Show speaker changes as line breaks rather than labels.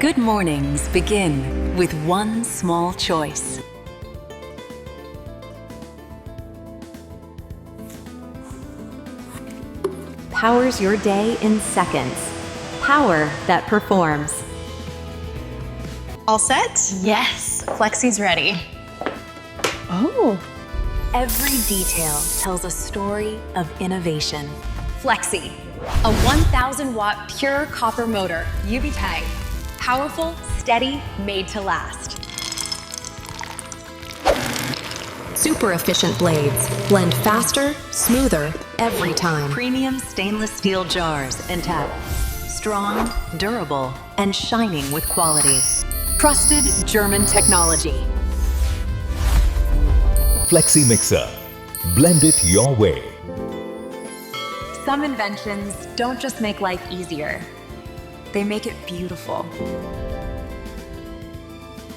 Good mornings begin with one small choice.
Powers your day in seconds. Power that performs.
All set?
Yes, Flexi's ready.
Oh.
Every detail tells a story of innovation.
Flexi, a 1,000-watt pure copper motor, UV type. Powerful, steady, made to last.
Super efficient blades blend faster, smoother every time.
Premium stainless steel jars and taps. Strong, durable, and shining with quality. Trusted German technology.
Flexi Mixer. Blend it your way.
Some inventions don't just make life easier, they make it beautiful.